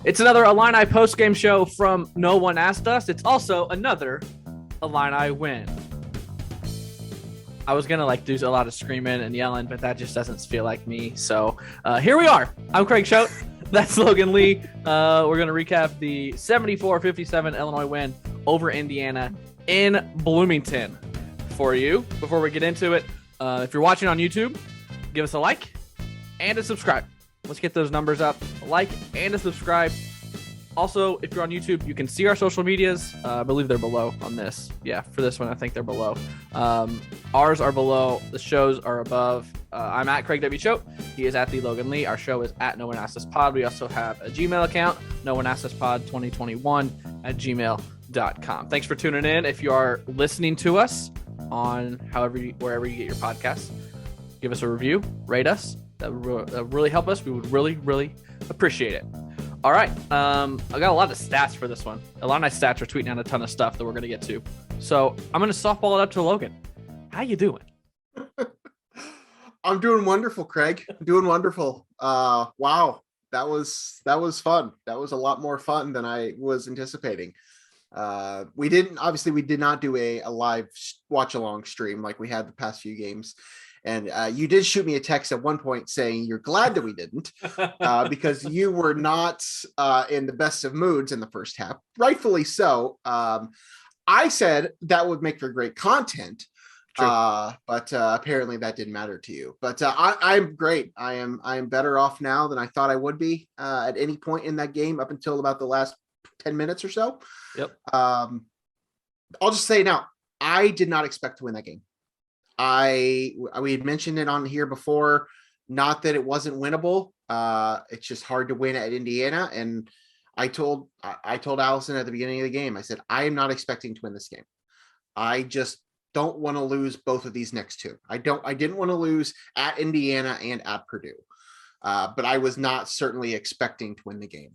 It's another Illini Postgame Show from No One Asked Us. It's also another Illini win. I was going to do a lot of screaming and yelling, but that just doesn't feel like me. So here we are. I'm Craig Choate. That's Logan Lee. We're going to recap the 74-57 Illinois win over Indiana in Bloomington for you. Before we get into it, if you're watching on YouTube, give us a like and a subscribe. Let's get those numbers up. A like and a subscribe. Also, if you're on YouTube, you can see our social medias. I believe they're below on this. Yeah, for this one, I think they're below. Ours are below. The shows are above. I'm at Craig W. Choate. He is at the Logan Lee. Our show is at No One Asked Us Pod. We also have a Gmail account, No One Asked Us Pod 2021 at gmail.com. Thanks for tuning in. If you are listening to us on wherever you get your podcasts, give us a review, rate us. That would really help us. We would really, really appreciate it. All right. I got a lot of stats for this one. A lot of nice stats are tweeting out a ton of stuff that we're going to get to. So I'm going to softball it up to Logan. How you doing? I'm doing wonderful, Craig. I'm doing wonderful. Wow. That was fun. That was a lot more fun than I was anticipating. We did not do a live watch along stream like we had the past few games. And you did shoot me a text at one point saying you're glad that we didn't because you were not in the best of moods in the first half. Rightfully so. I said that would make for great content, but apparently that didn't matter to you. But I'm great. I am better off now than I thought I would be at any point in that game up until about the last 10 minutes or so. Yep. I'll just say now, I did not expect to win that game. We had mentioned it on here before, not that it wasn't winnable. It's just hard to win at Indiana. And I told Allison at the beginning of the game, I said, I am not expecting to win this game. I just don't want to lose both of these next two. I didn't want to lose at Indiana and at Purdue. But I was not certainly expecting to win the game.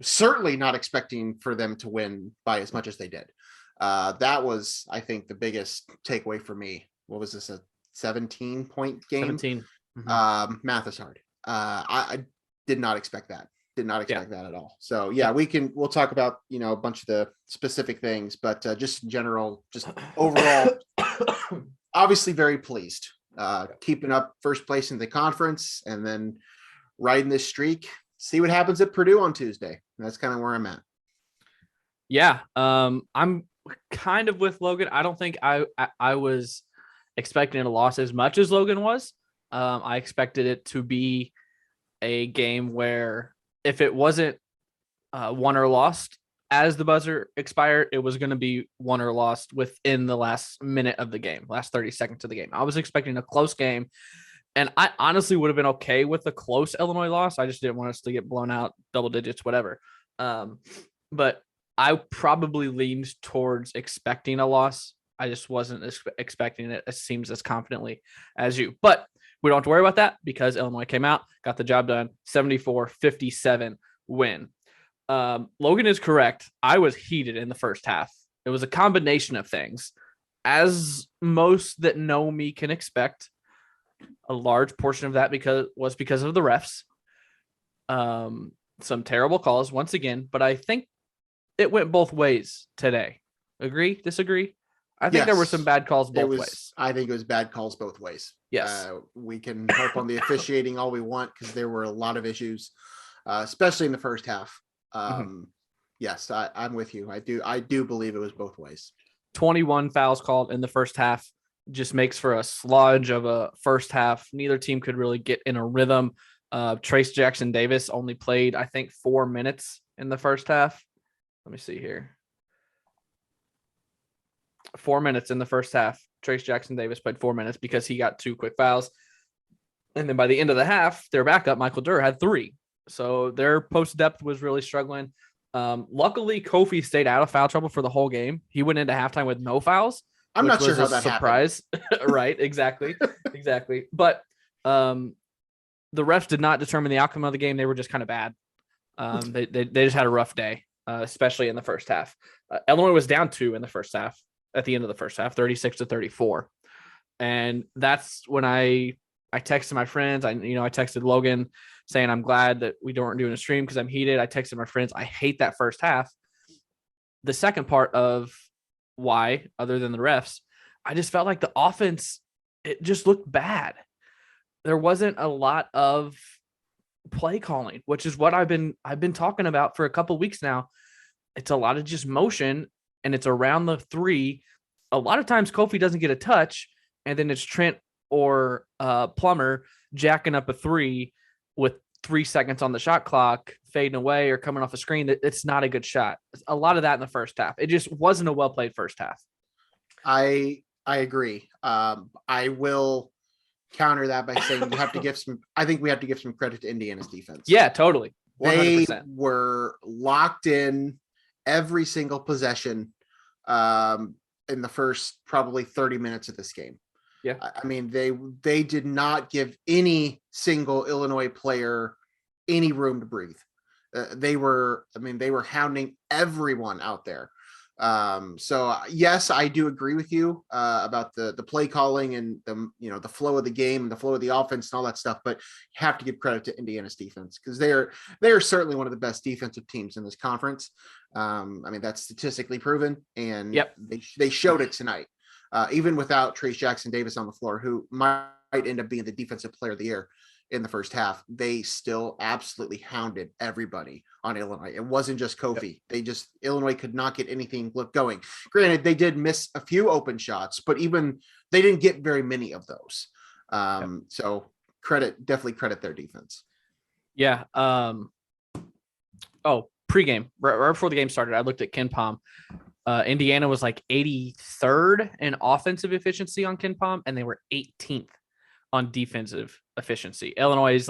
Certainly not expecting for them to win by as much as they did. That was, I think, the biggest takeaway for me. What was this, a 17-point game? 17. Mm-hmm. Math is hard. I did not expect that. Did not expect that at all. So yeah, we'll talk about, a bunch of the specific things, but just in general, just overall, obviously very pleased. Keeping up first place in the conference and then riding this streak. See what happens at Purdue on Tuesday. That's kind of where I'm at. Yeah. I'm kind of with Logan. I don't think I was expecting a loss as much as Logan was. I expected it to be a game where if it wasn't won or lost as the buzzer expired, it was going to be won or lost within the last minute of the game, last 30 seconds of the game. I was expecting a close game, and I honestly would have been okay with a close Illinois loss. I just didn't want us to get blown out double digits, whatever. But I probably leaned towards expecting a loss. I just wasn't expecting it. It seems as confidently as you. But we don't have to worry about that because Illinois came out, got the job done, 74-57 win. Logan is correct. I was heated in the first half. It was a combination of things. As most that know me can expect, a large portion of that was because of the refs. Some terrible calls once again, but I think it went both ways today. Agree? Disagree? I think there were some bad calls both ways. I think it was bad calls both ways. Yes. We can harp on the officiating all we want because there were a lot of issues, especially in the first half. Yes, I'm with you. I do believe it was both ways. 21 fouls called in the first half just makes for a sludge of a first half. Neither team could really get in a rhythm. Trace Jackson Davis only played, I think, 4 minutes in the first half. Let me see here. 4 minutes in the first half. Trace Jackson Davis played 4 minutes because he got 2 quick fouls. And then by the end of the half, their backup, Michael Durr, had 3. So their post depth was really struggling. Luckily, Kofi stayed out of foul trouble for the whole game. He went into halftime with no fouls. I'm not sure how that surprise. Right, exactly. Exactly. But the refs did not determine the outcome of the game. They were just kind of bad. They just had a rough day, especially in the first half. Illinois was down 2 in the first half. At the end of the first half, 36-34. And that's when I texted my friends. I texted Logan saying I'm glad that we weren't doing a stream because I'm heated. I texted my friends. I hate that first half. The second part of why, other than the refs, I just felt like the offense, it just looked bad. There wasn't a lot of play calling, which is what I've been talking about for a couple of weeks now. It's a lot of just motion, and it's around the three. A lot of times Kofi doesn't get a touch, and then it's Trent or Plummer jacking up a three with 3 seconds on the shot clock, fading away or coming off a screen. It's not a good shot. A lot of that in the first half. It just wasn't a well-played first half. I agree. I will counter that by saying I think we have to give some credit to Indiana's defense. Yeah, totally. 100%. They were locked in every single possession in the first probably 30 minutes of this game. Yeah. I mean, they did not give any single Illinois player any room to breathe. They were hounding everyone out there. So yes, I do agree with you about the play calling and the flow of the game and the flow of the offense and all that stuff, but you have to give credit to Indiana's defense because they are certainly one of the best defensive teams in this conference. I mean, that's statistically proven, and yep. they showed it tonight. Even without Trace Jackson Davis on the floor, who might end up being the defensive player of the year in the first half, they still absolutely hounded everybody on Illinois. It wasn't just Kofi. Yep. Illinois could not get anything going. Granted, they did miss a few open shots, but even they didn't get very many of those. Yep. So definitely credit their defense. Yeah. Pregame, right before the game started, I looked at KenPom. Indiana was like 83rd in offensive efficiency on KenPom, and they were 18th on defensive efficiency. Illinois is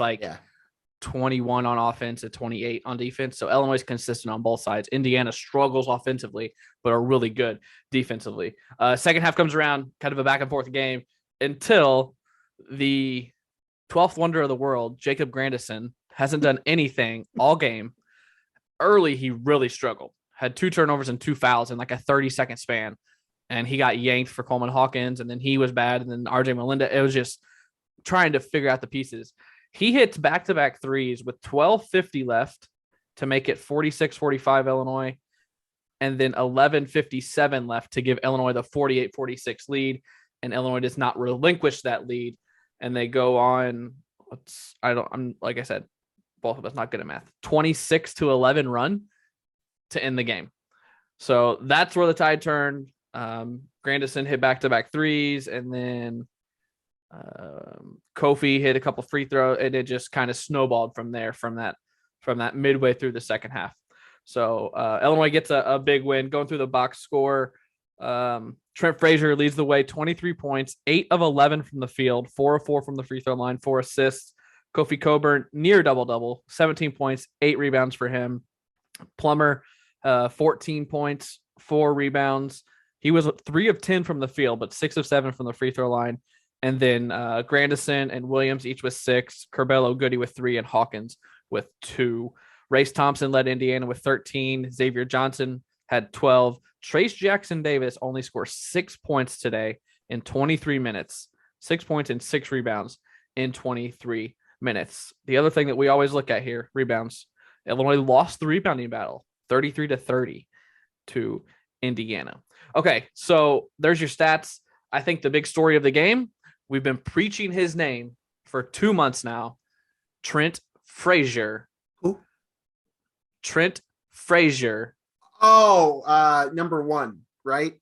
21 on offense and 28 on defense. So Illinois is consistent on both sides. Indiana struggles offensively, but are really good defensively. Second half comes around, kind of a back and forth game until the 12th wonder of the world, Jacob Grandison, hasn't done anything all game. Early, he really struggled. Had 2 turnovers and 2 fouls in like a 30-second span. And he got yanked for Coleman Hawkins, and then he was bad, and then RJ Melinda. It was just trying to figure out the pieces. He hits back-to-back threes with 12:50 left to make it 46-45 Illinois, and then 11:57 left to give Illinois the 48-46 lead, and Illinois does not relinquish that lead, and they go on, I'm like I said, both of us not good at math, 26-11 run to end the game. So that's where the tide turned. Grandison hit back-to-back threes, and then Kofi hit a couple free throws, and it just kind of snowballed from there, from that midway through the second half. So Illinois gets a big win. Going through the box score, Trent Frazier leads the way, 23 points, 8 of 11 from the field, 4 of 4 from the free throw line, 4 assists. Kofi Cockburn near double-double, 17 points, 8 rebounds for him. Plummer, 14 points, 4 rebounds. He was 3 of 10 from the field, but 6 of 7 from the free throw line. And then Grandison and Williams each with 6, Curbelo Goody with 3, and Hawkins with 2. Race Thompson led Indiana with 13. Xavier Johnson had 12. Trace Jackson Davis only scored 6 points today in 23 minutes. 6 points and 6 rebounds in 23 minutes. The other thing that we always look at here, rebounds. Illinois lost the rebounding battle, 33-30 to Indiana. Okay, so there's your stats. I think the big story of the game, we've been preaching his name for 2 months now. Trent Frazier. Who? Trent Frazier. Oh, number 1, right?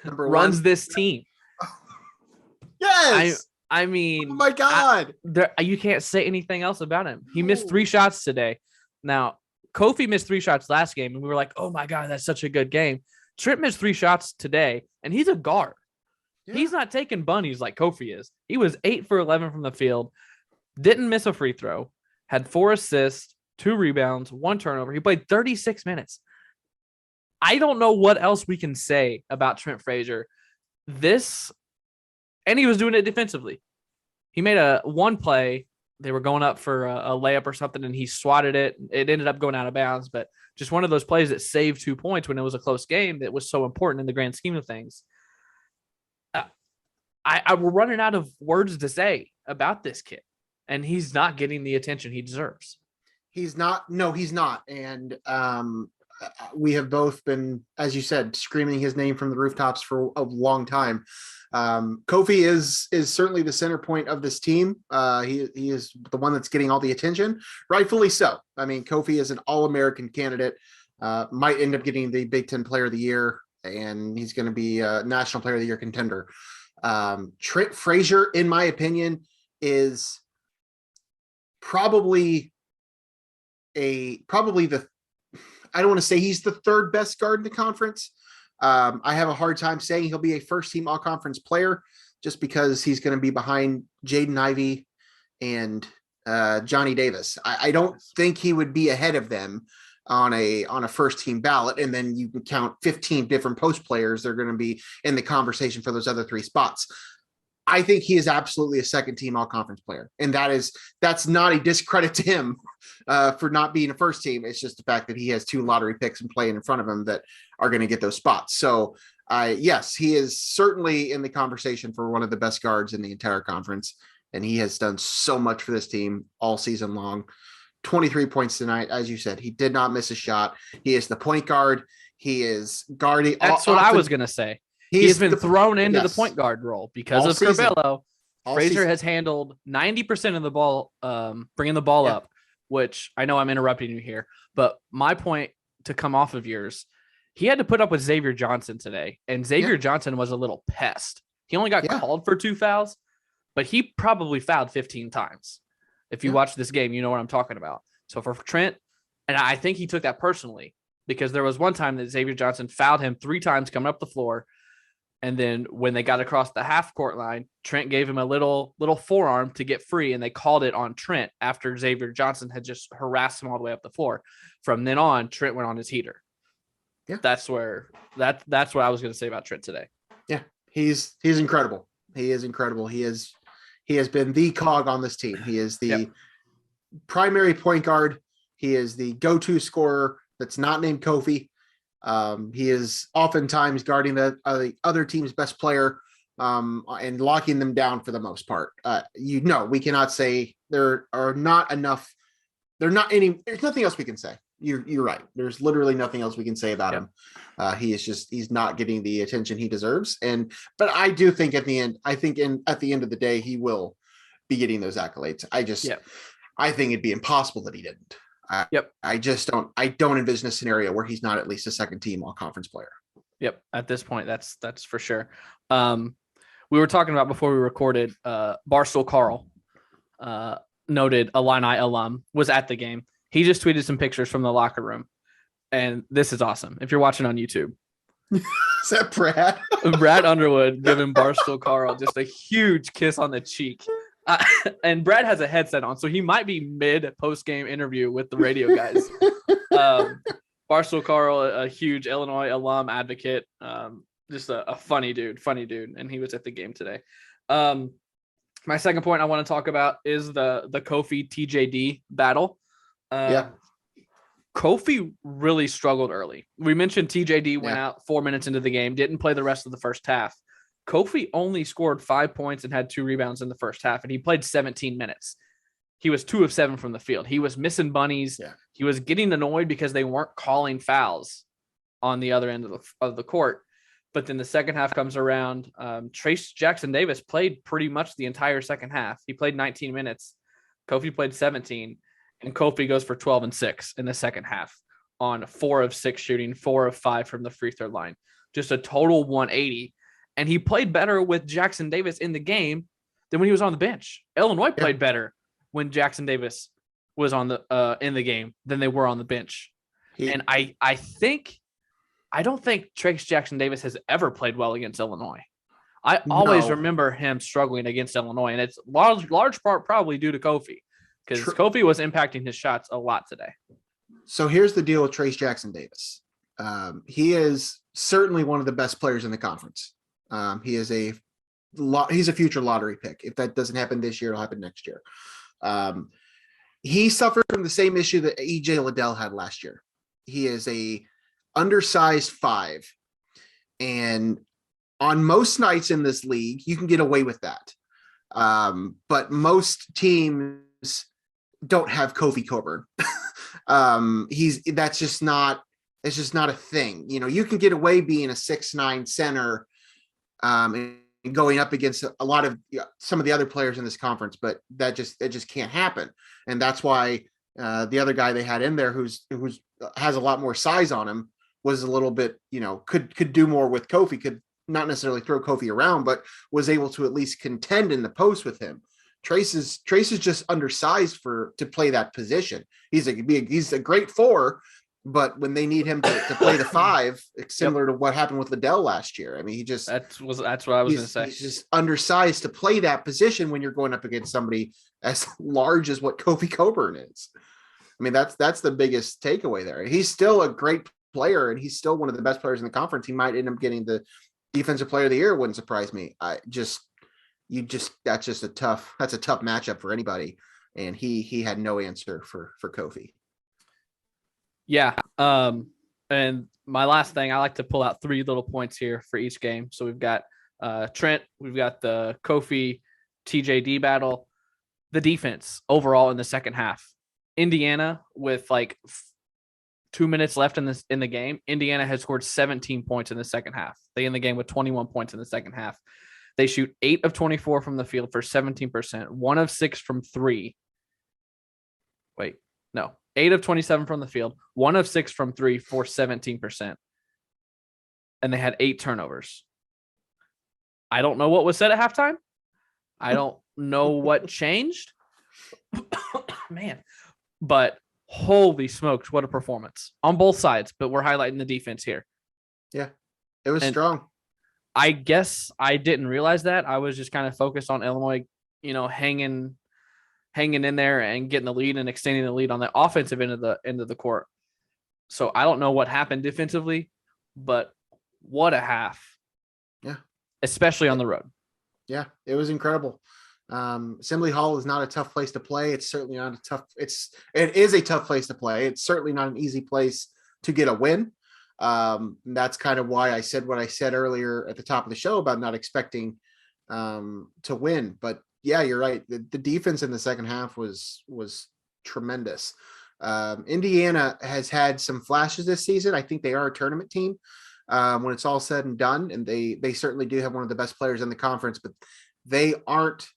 Number 1 runs this team. Yes. I mean, oh my God, you can't say anything else about him. He missed 3 shots today. Now, Kofi missed 3 shots last game, and we were like, oh my God, that's such a good game. Trent missed 3 shots today, and he's a guard. Yeah. He's not taking bunnies like Kofi is. He was 8 for 11 from the field, didn't miss a free throw, had 4 assists, 2 rebounds, 1 turnover. He played 36 minutes. I don't know what else we can say about Trent Frazier. And he was doing it defensively. He made one play. They were going up for a layup or something, and he swatted it. It ended up going out of bounds, but just one of those plays that saved 2 points when it was a close game that was so important in the grand scheme of things. We're running out of words to say about this kid. and he's not getting the attention he deserves. He's not. No, he's not. And we have both been, as you said, screaming his name from the rooftops for a long time. Kofi is certainly the center point of this team. He is the one that's getting all the attention, rightfully so. I mean, Kofi is an All-American candidate, might end up getting the Big Ten Player of the Year, and he's going to be a National Player of the Year contender. Trent Frazier, in my opinion, is probably the, I don't want to say he's the third best guard in the conference. I have a hard time saying he'll be a first team all conference player just because he's going to be behind Jaden Ivey and Johnny Davis. I don't think he would be ahead of them on a first team ballot. And then you can count 15 different post players. They're going to be in the conversation for those other 3 spots. I think he is absolutely a second team all conference player. And that's not a discredit to him for not being a first team. It's just the fact that he has 2 lottery picks and playing in front of him that are going to get those spots. So yes, he is certainly in the conversation for one of the best guards in the entire conference. And he has done so much for this team all season long. 23 points tonight. As you said, he did not miss a shot. He is the point guard. He is guarding. That's what I was going to say. He's been thrown into the point guard role because of Curbelo. Frazier has handled 90% of the ball, bringing the ball up, which I know I'm interrupting you here, but my point to come off of yours, he had to put up with Xavier Johnson today, and Xavier Johnson was a little pest. He only got called for 2 fouls, but he probably fouled 15 times. If you watch this game, you know what I'm talking about. So for Trent, and I think he took that personally because there was one time that Xavier Johnson fouled him 3 times coming up the floor. And then when they got across the half court line, Trent gave him a little forearm to get free, and they called it on Trent after Xavier Johnson had just harassed him all the way up the floor. From then on, Trent went on his heater. Yeah, that's what I was going to say about Trent today. Yeah, he's incredible. He is incredible. He has been the cog on this team. He is the primary point guard. He is the go-to scorer that's not named Kofi. He is oftentimes guarding the other team's best player and locking them down for the most part. We cannot say there are not enough. There's nothing else we can say. You're right. There's literally nothing else we can say about him. He's not getting the attention he deserves. But I do think at the end of the day, he will be getting those accolades. I think it'd be impossible that he didn't. I don't envision a scenario where he's not at least a second team all conference player. Yep. At this point, that's for sure. We were talking about before we recorded, Barstool Carl, noted Illini alum, was at the game. He just tweeted some pictures from the locker room, and this is awesome. If you're watching on YouTube, is that Brad? Brad Underwood giving Barstool Carl just a huge kiss on the cheek. And Brad has a headset on, so he might be mid post-game interview with the radio guys. Barstool Carl, a huge Illinois alum advocate, just a funny dude, and he was at the game today. My second point I want to talk about is the Kofi TJD battle. Kofi really struggled early. We mentioned TJD went out 4 minutes into the game, didn't play the rest of the first half. Kofi only scored 5 points and had 2 rebounds in the first half, and he played 17 minutes. He was 2 of 7 from the field. He was missing bunnies. Yeah. He was getting annoyed because they weren't calling fouls on the other end of the court. But then the second half comes around. Trace Jackson Davis played pretty much the entire second half. He played 19 minutes. Kofi played 17, and Kofi goes for 12 and 6 in the second half on 4 of 6 shooting, 4 of 5 from the free throw line. Just a total 180. And he played better with Jackson Davis in the game than when he was on the bench. Illinois played better when Jackson Davis was on the in the game than they were on the bench. And I don't think Trace Jackson Davis has ever played well against Illinois. I always remember him struggling against Illinois, and it's large part probably due to Kofi, because Kofi was impacting his shots a lot today. So here's the deal with Trace Jackson Davis. He is certainly one of the best players in the conference. He's a future lottery pick. If that doesn't happen this year, it'll happen next year. He suffered from the same issue that EJ Liddell had last year. He is a undersized 5, and on most nights in this league, you can get away with that. But most teams don't have Kofi Cockburn. That's just not, it's just not a thing. You know, you can get away being a 6'9" center, and going up against a lot of some of the other players in this conference, but it just can't happen. And that's why the other guy they had in there who's has a lot more size on him was a little bit, you know, could do more with Kofi, could not necessarily throw Kofi around, but was able to at least contend in the post with him. Trace is just undersized to play that position. He's a great 4, but when they need him to play the 5, it's similar to what happened with Liddell last year. I mean, that's what I was going to say. He's just undersized to play that position when you're going up against somebody as large as what Kofi Cockburn is. I mean, that's the biggest takeaway there. He's still a great player, and he's still one of the best players in the conference. He might end up getting the defensive player of the year. Wouldn't surprise me. That's a tough matchup for anybody. And he had no answer for Kofi. Yeah. And my last thing, I like to pull out 3 little points here for each game. So we've got Trent, we've got the Kofi TJD battle, the defense overall in the second half. Indiana, with like 2 minutes left in the game, Indiana has scored 17 points in the second half. They end the game with 21 points in the second half. They shoot 8 of 24 from the field for 17%, 1 of 6 from 3. 8 of 27 from the field, 1 of 6 from 3 for 17%. And they had 8 turnovers. I don't know what was said at halftime. I don't know what changed. Man. But holy smokes, what a performance on both sides. But we're highlighting the defense here. Yeah, it was strong. I guess I didn't realize that. I was just kind of focused on Illinois, you know, hanging in there and getting the lead and extending the lead on the offensive end of the court. So I don't know what happened defensively, but what a half. Yeah. Especially on the road. Yeah, it was incredible. Assembly Hall is not a tough place to play. It's certainly not it is a tough place to play. It's certainly not an easy place to get a win. That's kind of why I said what I said earlier at the top of the show about not expecting to win. But yeah, you're right. The defense in the second half was tremendous. Indiana has had some flashes this season. I think they are a tournament team when it's all said and done, and they certainly do have one of the best players in the conference, but they aren't.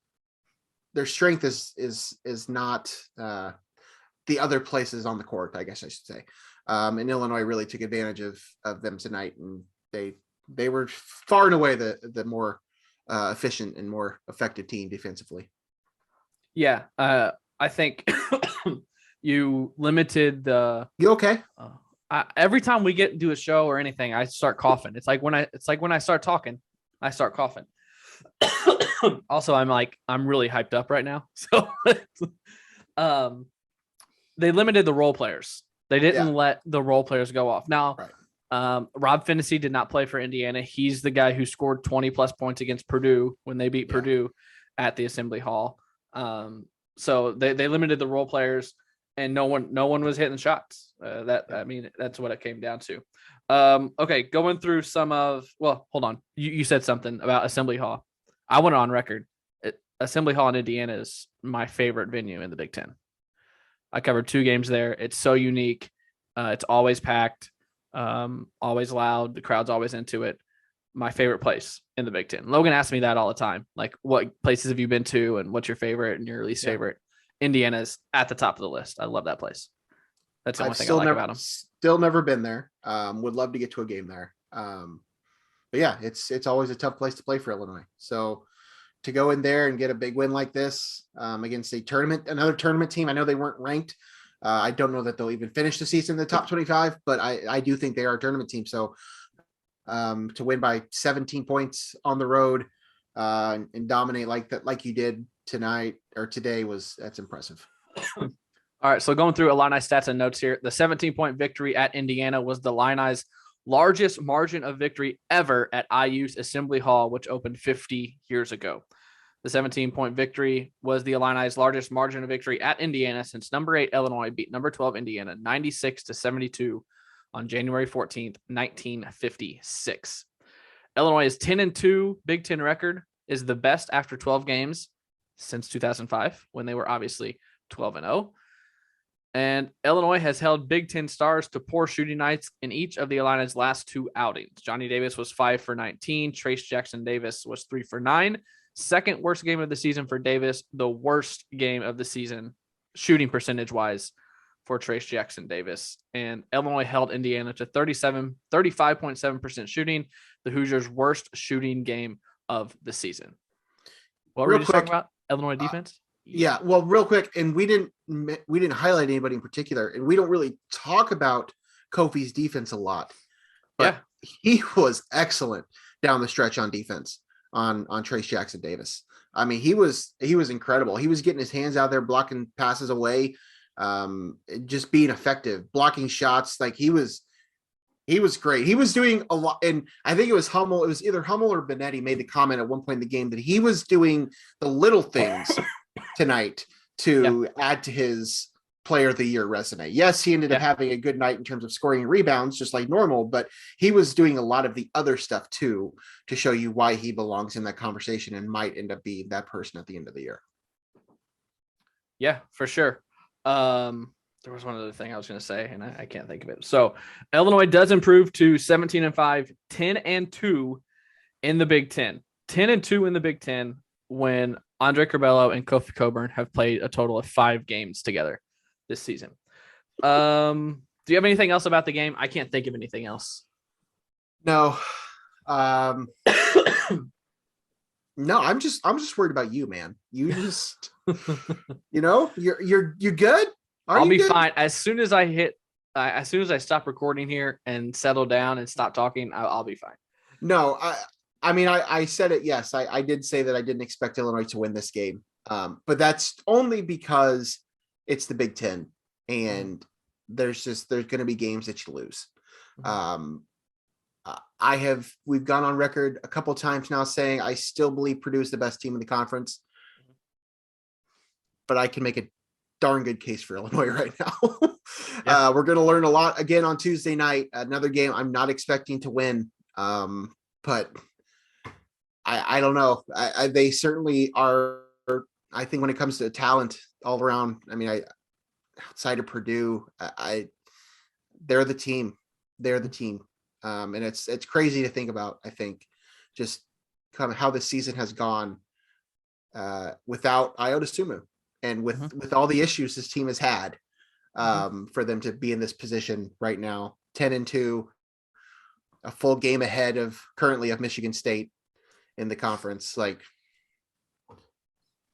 Their strength is not the other places on the court, I guess I should say. And Illinois really took advantage of them tonight, and they were far and away the more efficient and more effective team defensively. Yeah, I think you limited the. You okay? Every time we get into a show or anything, I start coughing. It's like when I start talking, I start coughing. Also, I'm really hyped up right now. So they limited the role players. They didn't let the role players go off. Now, right. Rob Finney did not play for Indiana. He's the guy who scored 20+ points against Purdue when they beat Purdue at the Assembly Hall. So they limited the role players, and no one was hitting shots. That's what it came down to. Okay, going through hold on. You said something about Assembly Hall. I went on record. Assembly Hall in Indiana is my favorite venue in the Big Ten. I covered 2 games there. It's so unique. It's always packed, always loud. The crowd's always into it. My favorite place in the Big Ten. Logan asks me that all the time. Like, what places have you been to and what's your favorite and your least favorite? Indiana's at the top of the list. I love that place. That's the only thing I like about them. Still never been there. Would love to get to a game there. But yeah, it's always a tough place to play for Illinois. So to go in there and get a big win like this against another tournament team. I know they weren't ranked. I don't know that they'll even finish the season in the top 25, but I do think they are a tournament team. So to win by 17 points on the road and dominate like that, like you did tonight or today, that's impressive. All right. So going through Illini stats and notes here, the 17-point victory at Indiana was the Illini's largest margin of victory ever at IU's Assembly Hall, which opened 50 years ago. The 17-point victory was the Illini's largest margin of victory at Indiana since number 8 Illinois beat number 12 Indiana 96-72 on January 14th, 1956. Illinois is 10-2. Big Ten record is the best after 12 games since 2005, when they were obviously 12-0. And Illinois has held Big Ten stars to poor shooting nights in each of the Illini's last 2 outings. Johnny Davis was 5 for 19. Trace Jackson Davis was 3 for 9. Second worst game of the season for Davis. The worst game of the season, shooting percentage-wise, for Trace Jackson Davis. And Illinois held Indiana to 35.7% shooting, the Hoosiers' worst shooting game of the season. What were we just talking about? Illinois defense? Yeah, well, real quick, and we didn't highlight anybody in particular, and we don't really talk about Kofi's defense a lot, but he was excellent down the stretch on defense on Trace Jackson Davis. I mean, he was incredible. He was getting his hands out there, blocking passes away, just being effective, blocking shots. Like he was great. He was doing a lot, and I think it was Hummel. It was either Hummel or Benetti made the comment at one point in the game that he was doing the little things tonight to add to his player of the year resume. Yes, he ended up having a good night in terms of scoring and rebounds, just like normal, but he was doing a lot of the other stuff too, to show you why he belongs in that conversation and might end up being that person at the end of the year. Yeah, for sure. There was one other thing I was going to say, and I can't think of it. So Illinois does improve to 17-5, 10-2 in the Big Ten. 10-2 in the Big Ten when Andre Curbelo and Kofi Cockburn have played a total of 5 games together this season. Do you have anything else about the game? I can't think of anything else. No. No, I'm just worried about you, man. You just, you're good. I'll be fine. As soon as I stop recording here and settle down and stop talking, I'll be fine. No, I mean, I said it. Yes, I did say that I didn't expect Illinois to win this game. But that's only because it's the Big Ten and there's going to be games that you lose. We've gone on record a couple times now saying I still believe Purdue is the best team in the conference, but I can make a darn good case for Illinois right now. We're going to learn a lot again on Tuesday night, another game I'm not expecting to win. But I don't know. They certainly are. I think when it comes to talent all around, I mean, outside of Purdue, they're the team. They're the team. And it's crazy to think about, I think, just kind of how the season has gone without Iota Sumu and with all the issues this team has had for them to be in this position right now, 10-2, a full game ahead currently of Michigan State in the conference. Like,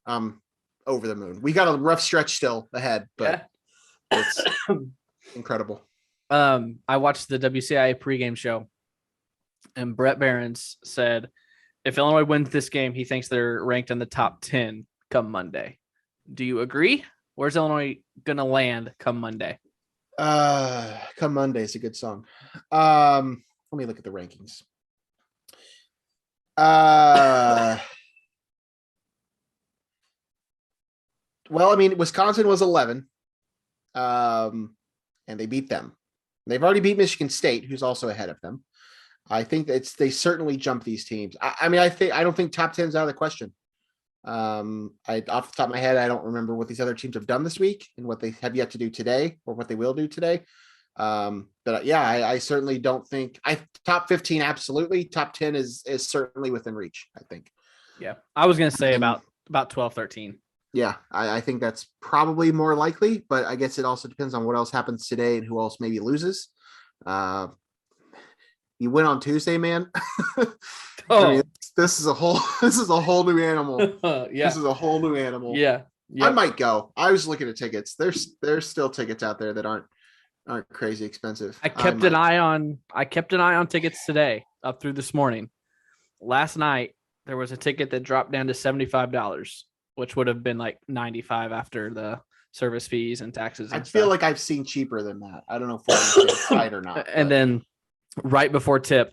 over the moon. We got a rough stretch still ahead, but it's incredible. I watched the WCIA pregame show, and Brett Behrens said if Illinois wins this game, he thinks they're ranked in the top 10 come Monday. Do you agree? Where's Illinois gonna land come Monday? Come Monday is a good song. Let me look at the rankings. Well, I mean, Wisconsin was 11, and they beat them. They've already beat Michigan State, who's also ahead of them. I think they certainly jump these teams. I don't think top 10 is out of the question. Off the top of my head, I don't remember what these other teams have done this week and what they have yet to do today or what they will do today. But yeah, I certainly don't think top 15. Absolutely. Top 10 is certainly within reach, I think. Yeah. I was going to say about 12, 13. Yeah. I think that's probably more likely, but I guess it also depends on what else happens today and who else maybe loses. You win on Tuesday, man. I mean, this is a whole new animal. This is a whole new animal. Yeah. I might go. I was looking at tickets. There's still tickets out there that aren't crazy expensive. I kept an eye on tickets today up through this morning. Last night there was a ticket that dropped down to $75, which would have been like $95 after the service fees and taxes. I feel like I've seen cheaper than that. I don't know if we're on the same side or not. And then right before tip,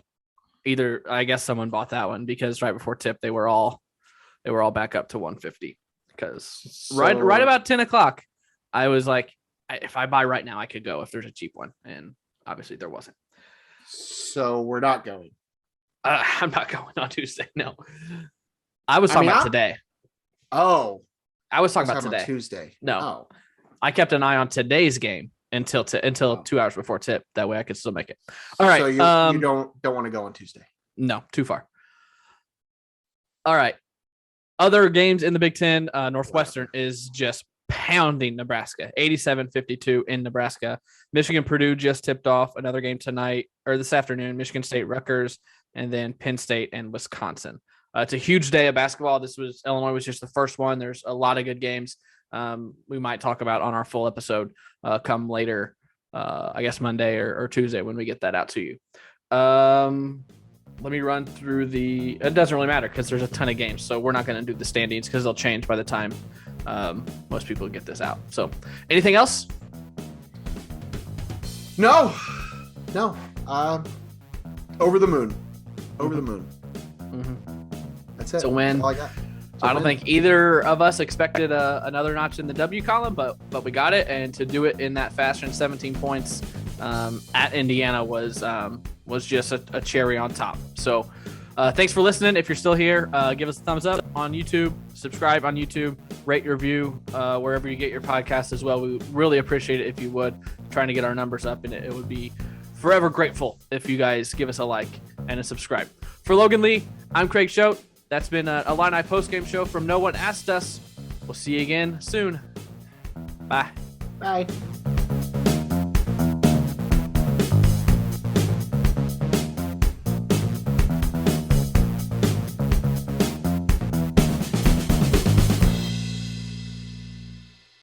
either I guess someone bought that one because right before tip they were all back up to 150 because right about 10 o'clock I was like, if I buy right now I could go if there's a cheap one, and obviously there wasn't. So we're not going. I'm not going on Tuesday. No, I was talking about today. Oh, I was I talking was about today. Tuesday. No. Oh, I kept an eye on today's game until 2 hours before tip. That way I could still make it. All right. So you don't want to go on Tuesday. No, too far. All right. Other games in the Big Ten, Northwestern is just pounding Nebraska, 87-52 in Nebraska. Michigan, Purdue just tipped off another game tonight or this afternoon. Michigan State, Rutgers, and then Penn State and Wisconsin. It's a huge day of basketball. Illinois was just the first one. There's a lot of good games. We might talk about on our full episode come later, I guess Monday or Tuesday when we get that out to you. Let me run through it doesn't really matter because there's a ton of games. So we're not going to do the standings because they'll change by the time most people get this out. So anything else? No. Over the moon. Mm-hmm. That's it. It's a win. That's all I got. I don't think either of us expected another notch in the W column, but we got it. And to do it in that fashion, 17 points at Indiana was just a cherry on top. So thanks for listening. If you're still here, give us a thumbs up on YouTube, subscribe on YouTube, rate, review wherever you get your podcast as well. We really appreciate it if you would. Trying to get our numbers up, and it would be forever grateful if you guys give us a like and a subscribe. For Logan Lee, I'm Craig Choate. That's been a Illini Postgame Show from No One Asked Us. We'll see you again soon. Bye. Bye.